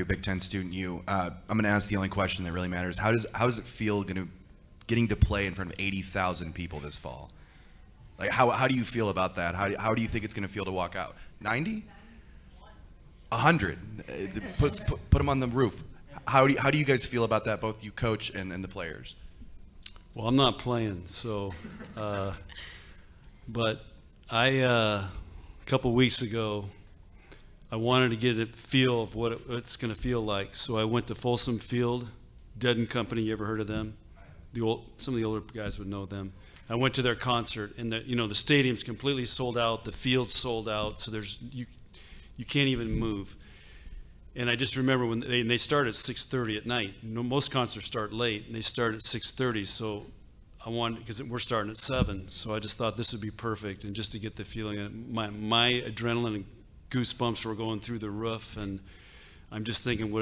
Big Ten student, I'm going to ask the only question that really matters. How does it feel getting to play in front of 80,000 people this fall? Like, how do you feel about that? How do you think it's going to feel to walk out? 90? 100? Put them on the roof. How do you guys feel about that, both you coach and the players? Well, I'm not playing, so, but a couple weeks ago, I wanted to get a feel of what it's going to feel like. So I went to Folsom Field, Dead and Company. You ever heard of them? Some of the older guys would know them. I went to their concert, and the stadium's completely sold out. The field's sold out, so you can't even move. And I just remember when they start at 6:30 at night. Most concerts start late, and they start at 6:30. So I wanted, because we're starting at 7. So I just thought this would be perfect, and just to get the feeling. My adrenaline and goosebumps were going through the roof, and I'm just thinking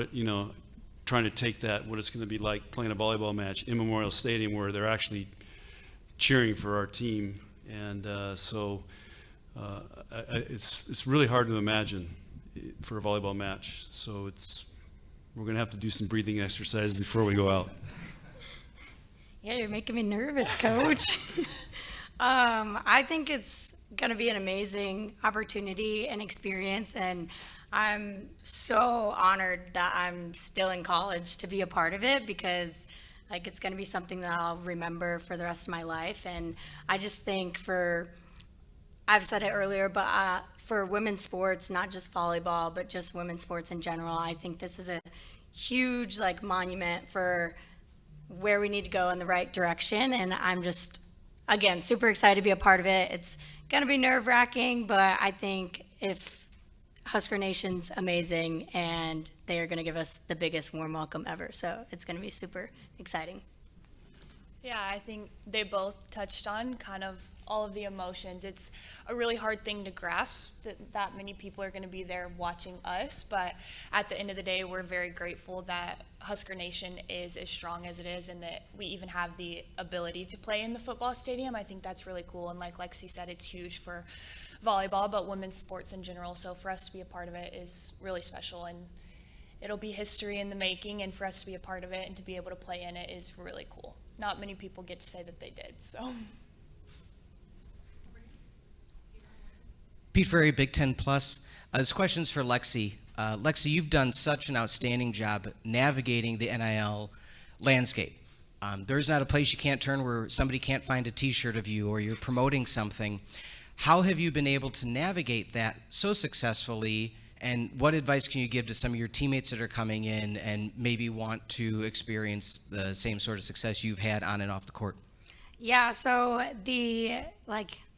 trying to take that, what it's going to be like playing a volleyball match in Memorial Stadium where they're actually cheering for our team. And it's really hard to imagine for a volleyball match. So we're going to have to do some breathing exercises before we go out. Yeah, you're making me nervous, Coach. I think it's going to be an amazing opportunity and experience, and I'm so honored that I'm still in college to be a part of it, because it's going to be something that I'll remember for the rest of my life. And I just think I've said it earlier, but for women's sports, not just volleyball, but just women's sports in general, I think this is a huge monument for where we need to go in the right direction. And I'm just, again, super excited to be a part of it. It's going to be nerve-wracking, but I think if Husker Nation's amazing, and they are going to give us the biggest warm welcome ever. So it's going to be super exciting. Yeah, I think they both touched on kind of all of the emotions. It's a really hard thing to grasp that many people are going to be there watching us, but at the end of the day, we're very grateful that Husker Nation is as strong as it is, and that we even have the ability to play in the football stadium. I think that's really cool, and like Lexi said, it's huge for volleyball, but women's sports in general. So for us to be a part of it is really special, and it'll be history in the making, and for us to be a part of it and to be able to play in it is really cool. Not many people get to say that they did, so. Pete Ferry, Big Ten Plus. This question's for Lexi. Lexi, you've done such an outstanding job navigating the NIL landscape. There's not a place you can't turn where somebody can't find a t-shirt of you or you're promoting something. How have you been able to navigate that so successfully, and what advice can you give to some of your teammates that are coming in and maybe want to experience the same sort of success you've had on and off the court? Yeah, so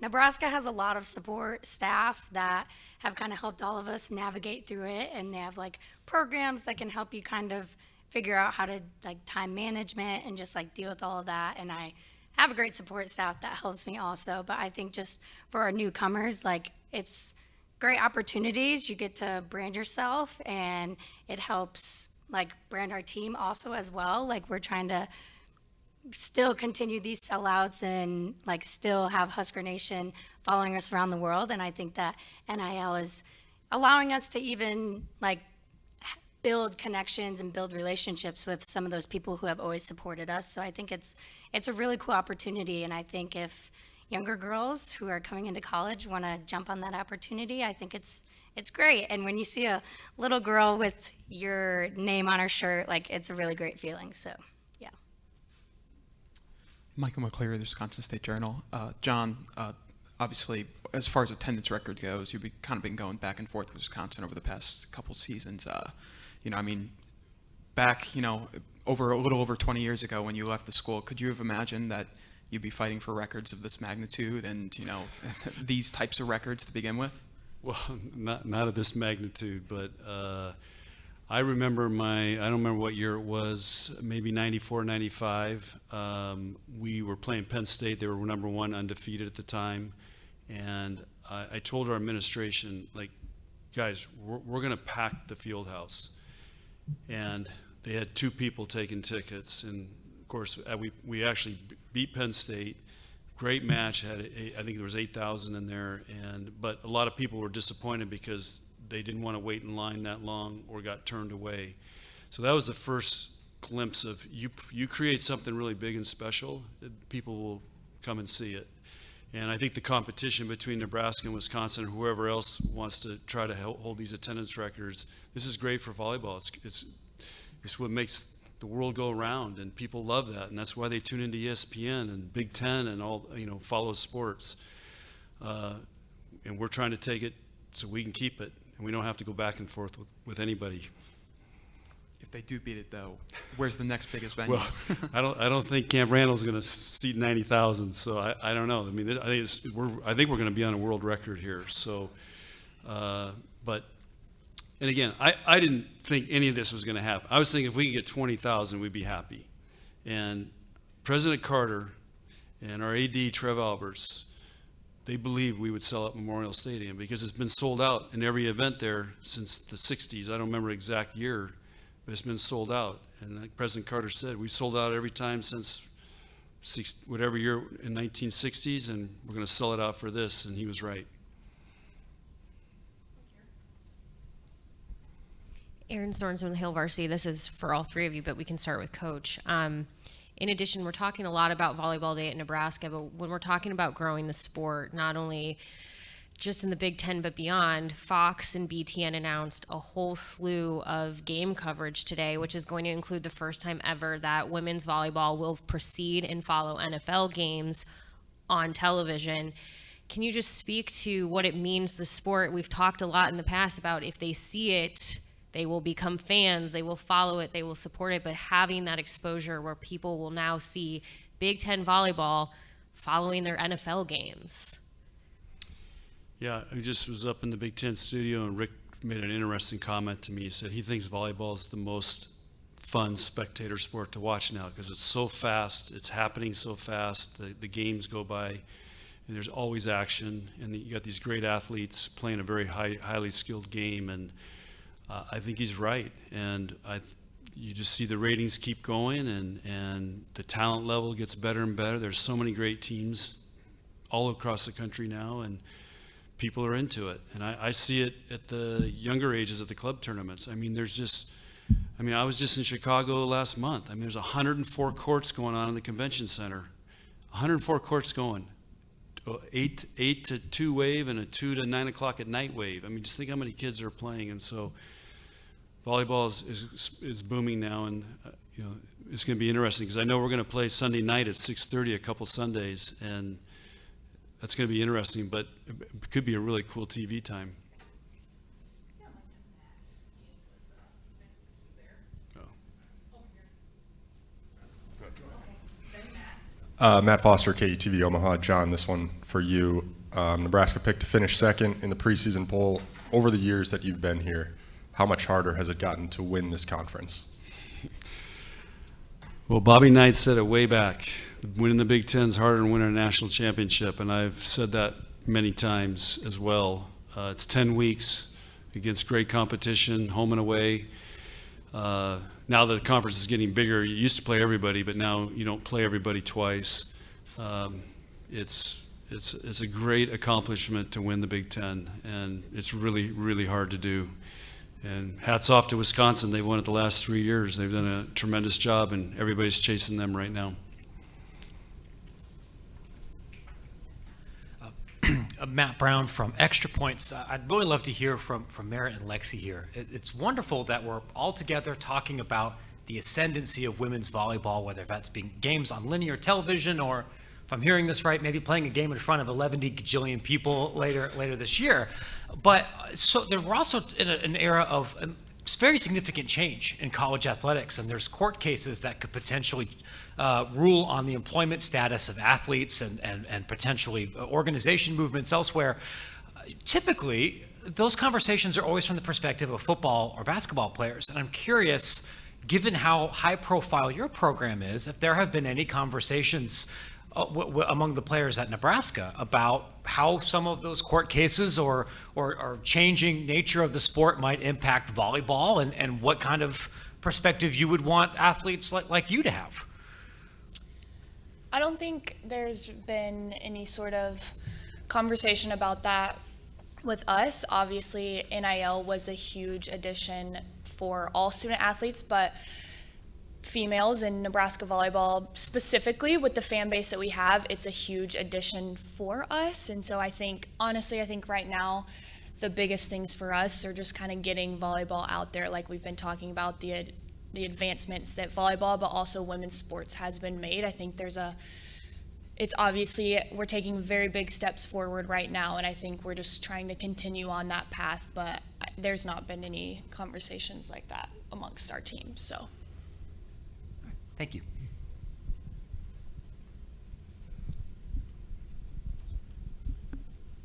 Nebraska has a lot of support staff that have kind of helped all of us navigate through it, and they have programs that can help you kind of figure out how to time management and just deal with all of that. And I have a great support staff that helps me also, but I think just for our newcomers, it's great opportunities. You get to brand yourself, and it helps brand our team also as well. We're trying to still continue these sellouts and still have Husker Nation following us around the world. And I think that NIL is allowing us to even build connections and build relationships with some of those people who have always supported us. So I think it's a really cool opportunity. And I think if younger girls who are coming into college want to jump on that opportunity, I think it's great. And when you see a little girl with your name on her shirt, it's a really great feeling. So yeah. Michael McCleary, the Wisconsin State Journal. John, obviously, as far as attendance record goes, you've kind of been going back and forth with Wisconsin over the past couple seasons. Back, over a little over 20 years ago when you left the school, could you have imagined that you'd be fighting for records of this magnitude and, these types of records to begin with? Well, not of this magnitude, but I remember I don't remember what year it was, maybe 94, 95. We were playing Penn State. They were number 1 undefeated at the time. And I told our administration, guys, we're going to pack the field house. And they had 2 people taking tickets. And of course, we actually beat Penn State. Great match. I think there was 8,000 in there. But a lot of people were disappointed because they didn't want to wait in line that long or got turned away. So that was the first glimpse of you create something really big and special, people will come and see it. And I think the competition between Nebraska and Wisconsin and whoever else wants to try to hold these attendance records, this is great for volleyball. It's what makes the world go around, and people love that, and that's why they tune into ESPN and Big Ten and all, follow sports. And we're trying to take it so we can keep it, and we don't have to go back and forth with anybody. If they do beat it, though, where's the next biggest venue? Well, I don't think Camp Randall's going to seat 90,000. So I don't know. I mean, I think we're going to be on a world record here. So, but, and again, I didn't think any of this was going to happen. I was thinking if we could get 20,000, we'd be happy. And President Carter and our AD Trev Alberts, they believed we would sell out Memorial Stadium because it's been sold out in every event there since the 60s. I don't remember exact year. But it's been sold out, and like President Carter said, we sold out every time since whatever year in 1960s, and we're going to sell it out for this, and he was right. Erin Storms from the Hill Varsity. This is for all three of you, but we can start with Coach. In addition, we're talking a lot about Volleyball Day at Nebraska, but when we're talking about growing the sport, not only just in the Big Ten, but beyond, Fox and BTN announced a whole slew of game coverage today, which is going to include the first time ever that women's volleyball will proceed and follow NFL games on television. Can you just speak to what it means to the sport? We've talked a lot in the past about if they see it, they will become fans, they will follow it, they will support it, but having that exposure where people will now see Big Ten volleyball following their NFL games. Yeah, I just was up in the Big Ten studio, and Rick made an interesting comment to me. He said he thinks volleyball is the most fun spectator sport to watch now because it's so fast, it's happening so fast, the games go by, and there's always action, and you got these great athletes playing a very highly skilled game, and I think he's right. And you just see the ratings keep going, and the talent level gets better and better. There's so many great teams all across the country now, and people are into it. And I see it at the younger ages at the club tournaments. I mean, I was just in Chicago last month. I mean, there's 104 courts going on in the convention center. 104 courts going. 8 to 2 wave and a 2 to 9 o'clock at night wave. I mean, just think how many kids are playing. And so volleyball is booming now, and it's going to be interesting because I know we're going to play Sunday night at 6:30 a couple Sundays, and that's going to be interesting, but it could be a really cool TV time. Matt Foster, KUTV Omaha. John, this one for you. Nebraska picked to finish second in the preseason poll. Over the years that you've been here, how much harder has it gotten to win this conference? Well, Bobby Knight said it way back. Winning the Big Ten is harder than winning a national championship, and I've said that many times as well. It's 10 weeks against great competition, home and away. Now that the conference is getting bigger, you used to play everybody, but now you don't play everybody twice. It's a great accomplishment to win the Big Ten, and it's really, really hard to do. And hats off to Wisconsin. They've won it the last 3 years. They've done a tremendous job, and everybody's chasing them right now. Matt Brown from Extra Points. I'd really love to hear from Merritt and Lexi here. It's wonderful that we're all together talking about the ascendancy of women's volleyball, whether that's being games on linear television or, if I'm hearing this right, maybe playing a game in front of 11 gajillion people later this year. But so we're also in an era of very significant change in college athletics, and there's court cases that could potentially rule on the employment status of athletes and potentially organization movements elsewhere. Typically, those conversations are always from the perspective of football or basketball players, and I'm curious, given how high profile your program is, if there have been any conversations among the players at Nebraska about how some of those court cases or changing nature of the sport might impact volleyball, and what kind of perspective you would want athletes like you to have. I don't think there's been any sort of conversation about that With us, obviously, NIL was a huge addition for all student athletes, but females in Nebraska volleyball specifically, with the fan base that we have, it's a huge addition for us. And so I think, honestly, I think right now the biggest things for us are just kind of getting volleyball out there, like we've been talking about, the advancements that volleyball, but also women's sports has been made. I think it's obviously, we're taking very big steps forward right now, and I think we're just trying to continue on that path, but there's not been any conversations like that amongst our team, so. Thank you.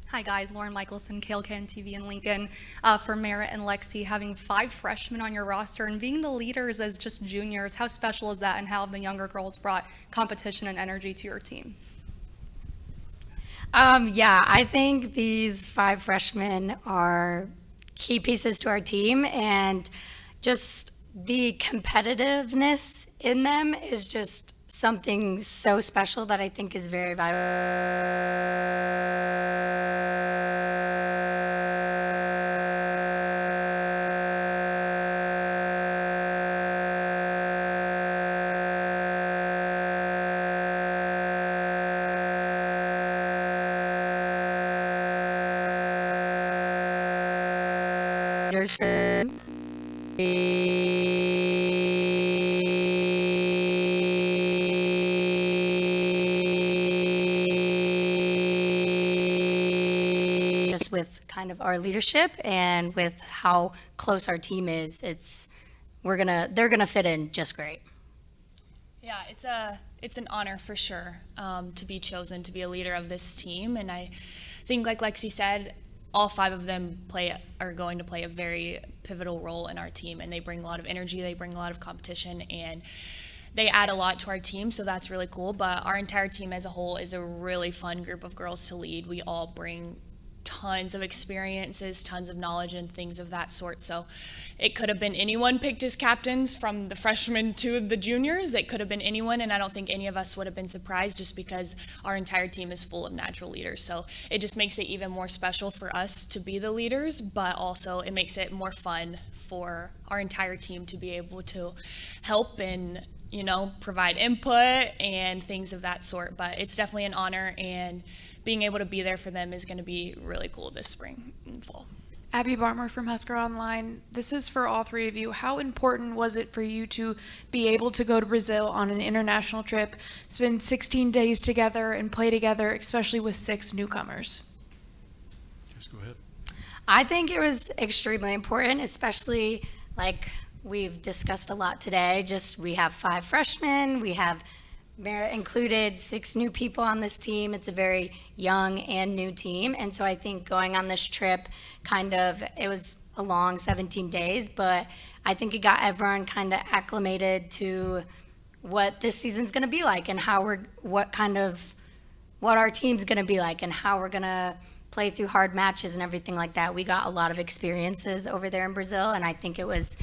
Hi guys, Lauren Michelson, KLKN TV in Lincoln. For Merritt and Lexi, having 5 freshmen on your roster and being the leaders as just juniors, how special is that, and how have the younger girls brought competition and energy to your team? Yeah, I think these 5 freshmen are key pieces to our team, and just the competitiveness in them is just something so special that I think is very just with kind of our leadership and with how close our team is, they're gonna fit in just great. Yeah, it's an honor for sure to be chosen to be a leader of this team, and I think, like Lexi said, all 5 of them are going to play a very pivotal role in our team, and they bring a lot of energy, they bring a lot of competition, and they add a lot to our team, so that's really cool. But our entire team as a whole is a really fun group of girls to lead. We all bring tons of experiences, tons of knowledge, and things of that sort. So it could have been anyone picked as captains, from the freshmen to the juniors. It could have been anyone, and I don't think any of us would have been surprised, just because our entire team is full of natural leaders. So it just makes it even more special for us to be the leaders, but also it makes it more fun for our entire team to be able to help and, provide input and things of that sort. But it's definitely an honor, and being able to be there for them is going to be really cool this spring and fall. Abby Barmer from Husker Online. This is for all 3 of you. How important was it for you to be able to go to Brazil on an international trip, spend 16 days together, and play together, especially with 6 newcomers? Just go ahead. I think it was extremely important, especially like we've discussed a lot today. Just we have 5 freshmen, we have Merritt included, 6 new people on this team. It's a very young and new team. And so I think going on this trip, it was a long 17 days, but I think it got everyone kind of acclimated to what this season's going to be like, and what our team's going to be like, and how we're going to play through hard matches and everything like that. We got a lot of experiences over there in Brazil, and I think it was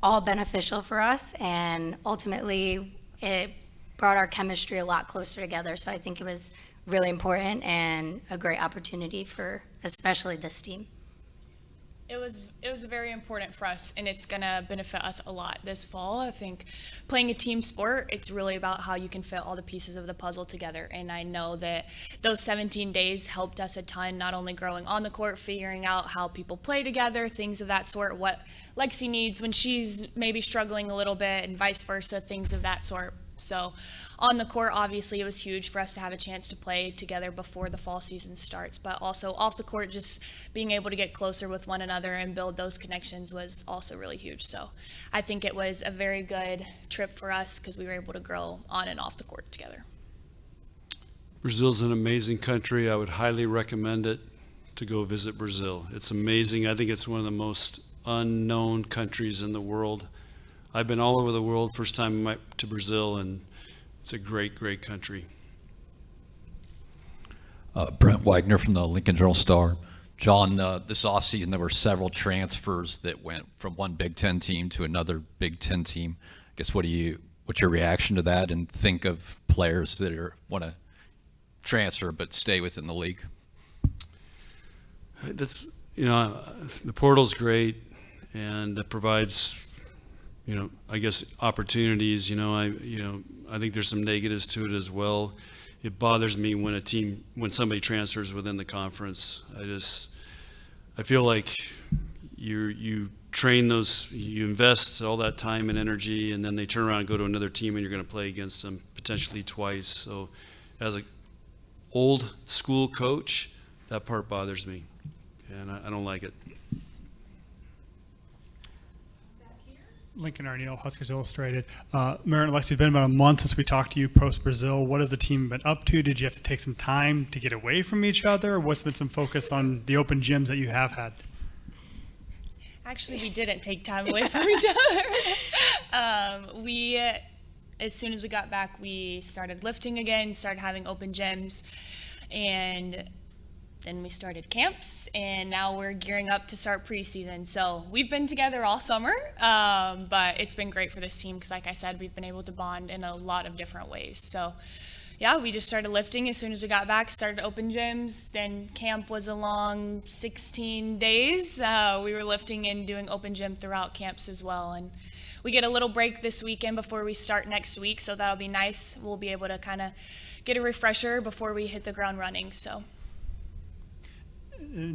all beneficial for us, and ultimately it brought our chemistry a lot closer together. So I think it was really important and a great opportunity for especially this team. It was very important for us, and it's going to benefit us a lot this fall. I think playing a team sport, it's really about how you can fit all the pieces of the puzzle together, and I know that those 17 days helped us a ton, not only growing on the court, figuring out how people play together, things of that sort, what Lexi needs when she's maybe struggling a little bit, and vice versa, things of that sort. So on the court, obviously, it was huge for us to have a chance to play together before the fall season starts, but also off the court, just being able to get closer with one another and build those connections was also really huge. So I think it was a very good trip for us, because we were able to grow on and off the court together. Brazil's an amazing country. I would highly recommend it to go visit Brazil. It's amazing. I think it's one of the most unknown countries in the world. I've been all over the world, first time to Brazil, and it's a great, great country. Brent Wagner from the Lincoln Journal-Star. John, this offseason there were several transfers that went from one Big Ten team to another Big Ten team. I guess what's your reaction to that, and think of players that want to transfer but stay within the league? the portal's great, and it provides, I guess opportunities. I think there's some negatives to it as well. It bothers me when somebody transfers within the conference. I feel like you train those, you invest all that time and energy, and then they turn around and go to another team, and you're going to play against them potentially twice. So, as an old school coach, that part bothers me, and I don't like it. Lincoln Arneal, Huskers Illustrated. Merritt and Lexi, it's been about a month since we talked to you post-Brazil. What has the team been up to? Did you have to take some time to get away from each other? What's been some focus on the open gyms that you have had? Actually, we didn't take time away from each other. As soon as we got back, we started lifting again, started having open gyms, and then we started camps, and now we're gearing up to start preseason. So we've been together all summer, but it's been great for this team because, like I said, we've been able to bond in a lot of different ways. So yeah, we just started lifting as soon as we got back, started open gyms. Then camp was a long 16 days. We were lifting and doing open gym throughout camps as well. And we get a little break this weekend before we start next week, so that'll be nice. We'll be able to kind of get a refresher before we hit the ground running. So.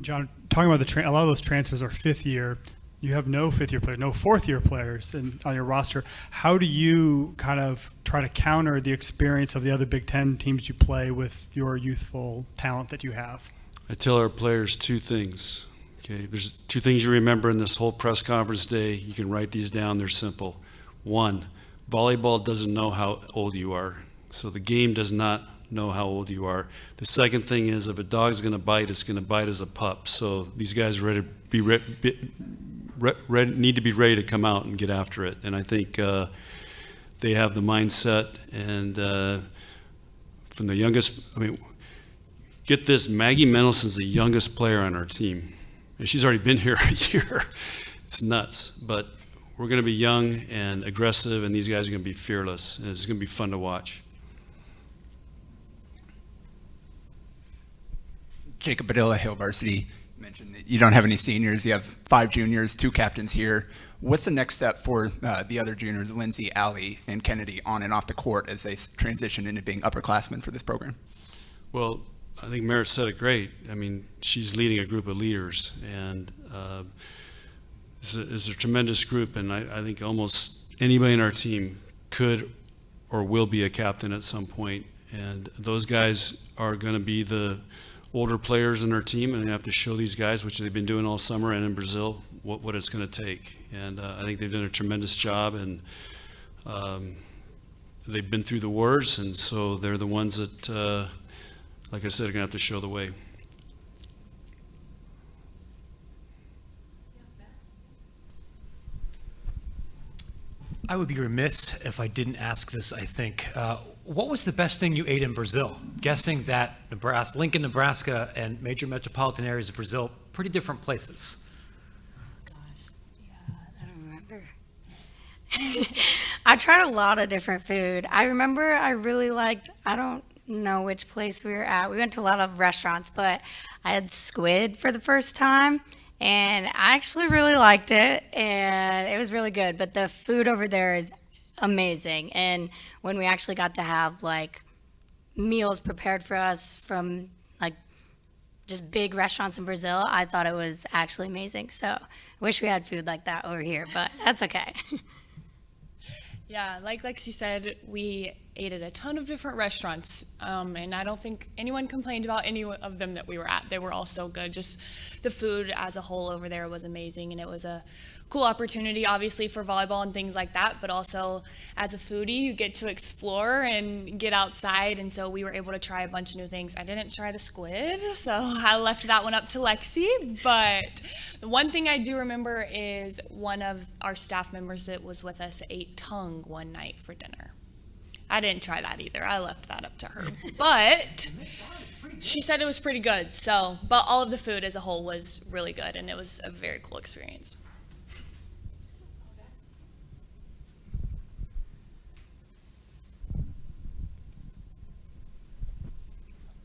John, talking about a lot of those transfers are fifth year. You have no fifth-year players, no fourth-year players on your roster. How do you kind of try to counter the experience of the other Big Ten teams you play with your youthful talent that you have? I tell our players two things. Okay, there's two things you remember in this whole press conference day. You can write these down. They're simple. One, volleyball doesn't know how old you are, so the game does not know how old you are. The second thing is, if a dog's going to bite, it's going to bite as a pup. So these guys need to be ready to come out and get after it. And I think they have the mindset. And from the youngest, get this, Maggie Mendelson's the youngest player on our team. And she's already been here a year. It's nuts. But we're going to be young and aggressive, and these guys are going to be fearless. And it's going to be fun to watch. Jacob Badilla, Hale Varsity, mentioned that you don't have any seniors. You have 5 juniors, 2 captains here. What's the next step for the other juniors, Lindsay, Allie, and Kennedy, on and off the court as they transition into being upperclassmen for this program? Well, I think Merritt said it great. She's leading a group of leaders, and it's a tremendous group, and I think almost anybody in our team could or will be a captain at some point. And those guys are going to be the older players in our team, and they have to show these guys, which they've been doing all summer and in Brazil, what it's going to take. And I think they've done a tremendous job, and they've been through the wars, and so they're the ones that, like I said, are going to have to show the way. I would be remiss if I didn't ask this, I think. What was the best thing you ate in Brazil? Guessing that Lincoln, Nebraska, and major metropolitan areas of Brazil, pretty different places. Oh, gosh. Yeah, I don't remember. I tried a lot of different food. I remember I really liked, I don't know which place we were at. We went to a lot of restaurants, but I had squid for the first time. And I actually really liked it, and it was really good. But the food over there is amazing. And when we actually got to have meals prepared for us from just big restaurants in Brazil, I thought it was actually amazing. So I wish we had food like that over here, but that's okay. Yeah, like Lexi said, we ate at a ton of different restaurants, and I don't think anyone complained about any of them that we were at. They were all so good. Just the food as a whole over there was amazing, and it was a cool opportunity, obviously, for volleyball and things like that, but also as a foodie, you get to explore and get outside, and so we were able to try a bunch of new things. I didn't try the squid, so I left that one up to Lexi, but the one thing I do remember is one of our staff members that was with us ate tongue one night for dinner. I didn't try that either. I left that up to her, but she said it was pretty good, but all of the food as a whole was really good, and it was a very cool experience.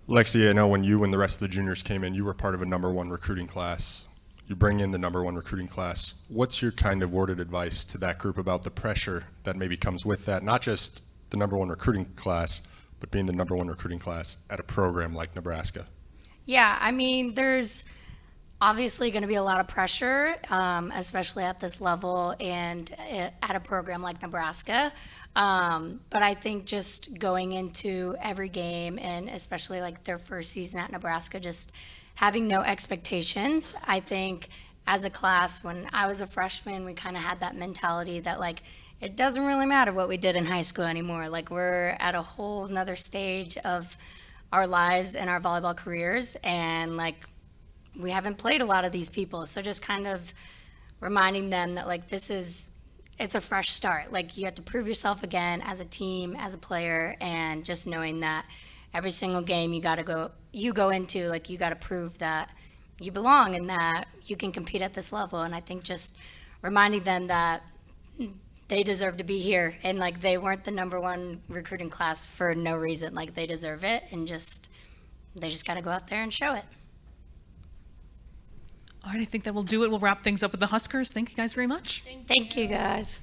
Lexi, I know when you and the rest of the juniors came in, you were part of a #1 recruiting class. you bring in the #1 recruiting class. What's your kind of worded advice to that group about the pressure that maybe comes with that? Not just the #1 recruiting class, but being the #1 recruiting class at a program like Nebraska. Yeah, I mean, there's obviously going to be a lot of pressure, especially at this level and at a program like Nebraska. But I think just going into every game, and especially like their first season at Nebraska, just having no expectations. I think as a class, when I was a freshman, we kind of had that mentality that like, it doesn't really matter what we did in high school anymore. Like, we're at a whole nother stage of our lives and our volleyball careers, and like, we haven't played a lot of these people. So just kind of reminding them that like, it's a fresh start. Like, you have to prove yourself again as a team, as a player, and just knowing that every single game you go into, like, you got to prove that you belong and that you can compete at this level. And I think just reminding them that they deserve to be here, and like, they weren't the #1 recruiting class for no reason. Like, they deserve it, and they just got to go out there and show it. All right, I think that will do it. We'll wrap things up with the Huskers. Thank you guys very much. Thank you, guys.